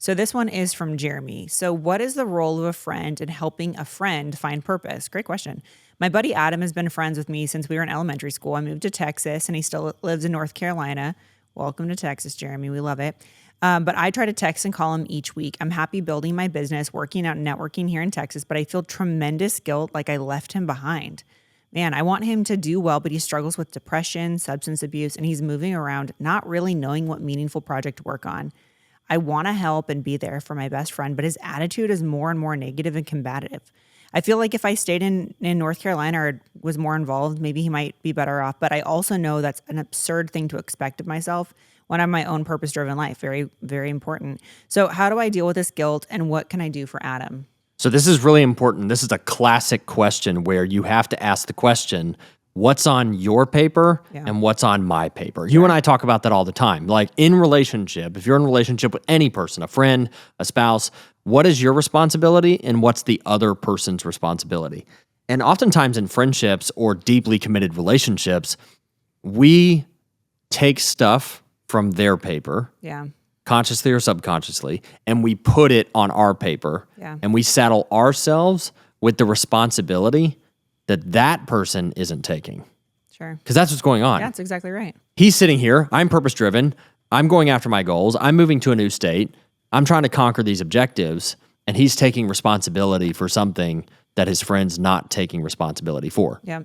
So this one is from Jeremy. So what is the role of a friend in helping a friend find purpose? Great question. My buddy Adam has been friends with me since we were in elementary school. I moved to Texas and he still lives in North Carolina. Welcome to Texas, Jeremy. We love it. But I try to text and call him each week. I'm happy building my business, working out and networking here in Texas, but I feel tremendous guilt like I left him behind. Man, I want him to do well, but he struggles with depression, substance abuse, and he's moving around, not really knowing what meaningful project to work on. I want to help and be there for my best friend, but his attitude is more and more negative and combative. I feel like if I stayed in North Carolina or was more involved, maybe he might be better off. But I also know that's an absurd thing to expect of myself when I'm my own purpose-driven life. Very, very important. So how do I deal with this guilt and what can I do for Adam? So this is really important. This is a classic question where you have to ask the question, what's on your paper and what's on my paper? You and I talk about that all the time. Like in relationship, if you're in a relationship with any person, a friend, a spouse, what is your responsibility and what's the other person's responsibility? And oftentimes in friendships or deeply committed relationships, we take stuff from their paper, consciously or subconsciously, and we put it on our paper, and we saddle ourselves with the responsibility that person isn't taking. Sure. Because that's what's going on. Yeah, that's exactly right. He's sitting here. I'm purpose-driven. I'm going after my goals. I'm moving to a new state. I'm trying to conquer these objectives, and he's taking responsibility for something that his friend's not taking responsibility for. Yeah.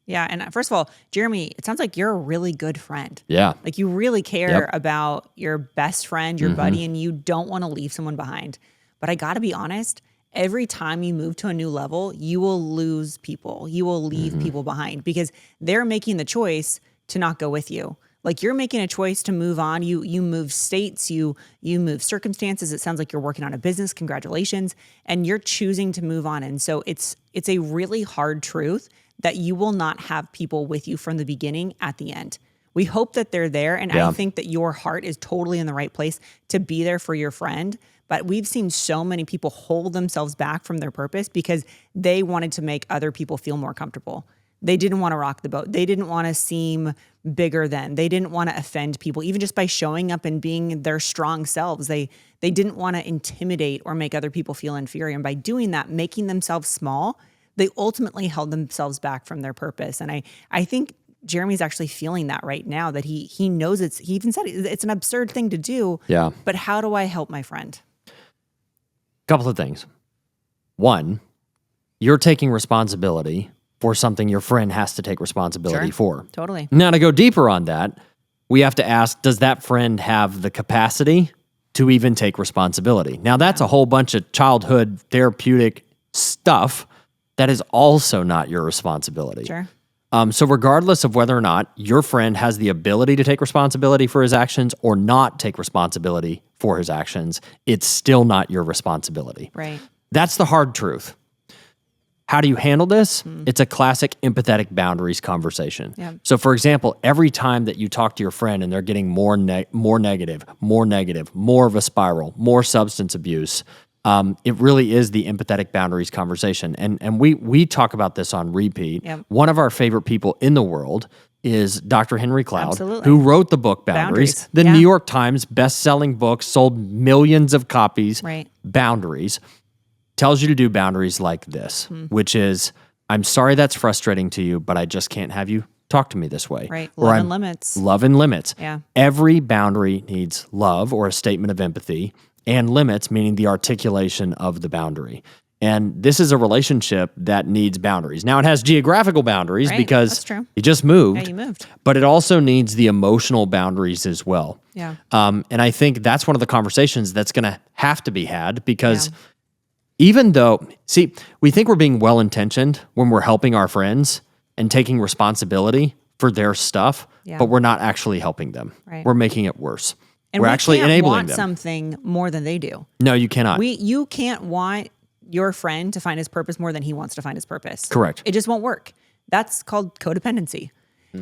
Yeah. And first of all, Jeremy, it sounds like you're a really good friend. Yeah. Like you really care about your best friend, your buddy, and you don't want to leave someone behind. But I got to be honest, every time you move to a new level, you will lose people. You will leave people behind because they're making the choice to not go with you. Like you're making a choice to move on. You move states, you move circumstances. It sounds like you're working on a business. Congratulations. And you're choosing to move on. And so it's a really hard truth that you will not have people with you from the beginning at the end. We hope that they're there. And I think that your heart is totally in the right place to be there for your friend. But we've seen so many people hold themselves back from their purpose because they wanted to make other people feel more comfortable. They didn't want to rock the boat. They didn't want to seem bigger than. They didn't want to offend people, even just by showing up and being their strong selves. They didn't want to intimidate or make other people feel inferior. And by doing that, making themselves small, they ultimately held themselves back from their purpose. And I think Jeremy's actually feeling that right now, that he knows he even said it's an absurd thing to do. Yeah. But how do I help my friend? Couple of things. One, you're taking responsibility for something your friend has to take responsibility for. Totally. Now, to go deeper on that, we have to ask, does that friend have the capacity to even take responsibility? Now, that's a whole bunch of childhood therapeutic stuff that is also not your responsibility. Sure. So regardless of whether or not your friend has the ability to take responsibility for his actions or not take responsibility for his actions, it's still not your responsibility. Right. That's the hard truth. How do you handle this? It's a classic empathetic boundaries conversation. Yeah. So for example, every time that you talk to your friend and they're getting more negative, more of a spiral, more substance abuse, it really is the empathetic boundaries conversation. And we talk about this on repeat. Yep. One of our favorite people in the world is Dr. Henry Cloud, Absolutely. who wrote the book Boundaries. The Yeah. New York Times best-selling book, sold millions of copies. Right. Boundaries tells you to do boundaries like this, which is, I'm sorry that's frustrating to you, but I just can't have you talk to me this way. Right. Or Love and limits. Love and limits. Yeah. Every boundary needs love or a statement of empathy, and limits, meaning the articulation of the boundary. And this is a relationship that needs boundaries. Now, it has geographical boundaries Right. because That's true. you just moved. Yeah, you moved. But it also needs the emotional boundaries as well. Yeah. And I think that's one of the conversations that's going to have to be had because even though, see, we think we're being well-intentioned when we're helping our friends and taking responsibility for their stuff, but we're not actually helping them. Right. We're making it worse. And we're we actually can't enabling want them. something more than they do. No, you cannot. You can't want your friend to find his purpose more than he wants to find his purpose. Correct. It just won't work. That's called codependency.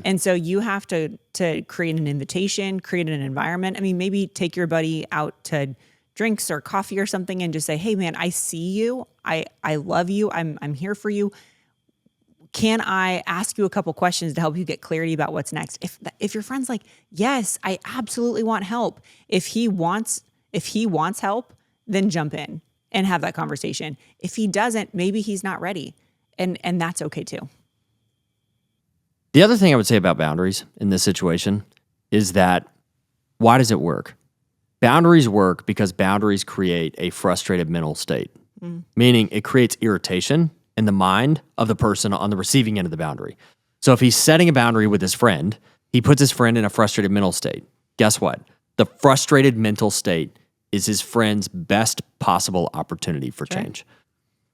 And so you have to create an invitation, create an environment. I mean, maybe take your buddy out to drinks or coffee or something and just say, hey man, I see you. I love you. I'm here for you. Can I ask you a couple questions to help you get clarity about what's next? If your friend's like, yes, I absolutely want help. If If he wants help, then jump in and have that conversation. If he doesn't, maybe he's not ready. And that's okay too. The other thing I would say about boundaries in this situation is that why does it work? Boundaries work because boundaries create a frustrated mental state, meaning it creates irritation in the mind of the person on the receiving end of the boundary. So if he's setting a boundary with his friend, he puts his friend in a frustrated mental state. Guess what? The frustrated mental state is his friend's best possible opportunity for change.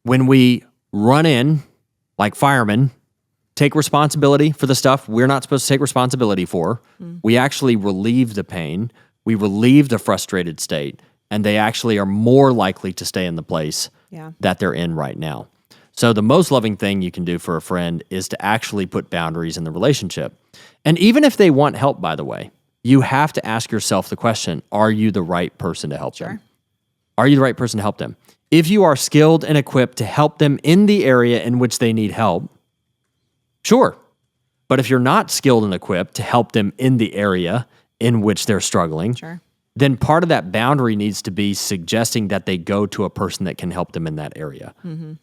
When we run in like firemen, take responsibility for the stuff we're not supposed to take responsibility for, we actually relieve the pain, we relieve the frustrated state, and they actually are more likely to stay in the place that they're in right now. So the most loving thing you can do for a friend is to actually put boundaries in the relationship. And even if they want help, by the way, you have to ask yourself the question, are you the right person to help them? Are you the right person to help them? If you are skilled and equipped to help them in the area in which they need help, sure. But if you're not skilled and equipped to help them in the area in which they're struggling, then part of that boundary needs to be suggesting that they go to a person that can help them in that area.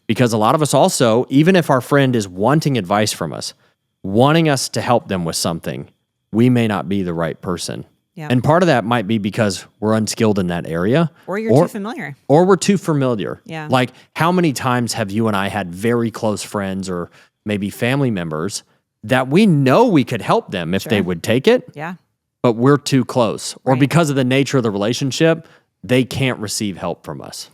Because a lot of us also, even if our friend is wanting advice from us, wanting us to help them with something, we may not be the right person. And part of that might be because we're unskilled in that area. Or you're too familiar. Or we're too familiar. Yeah. Like, how many times have you and I had very close friends or maybe family members that we know we could help them if they would take it, but we're too close. Or because of the nature of the relationship, they can't receive help from us.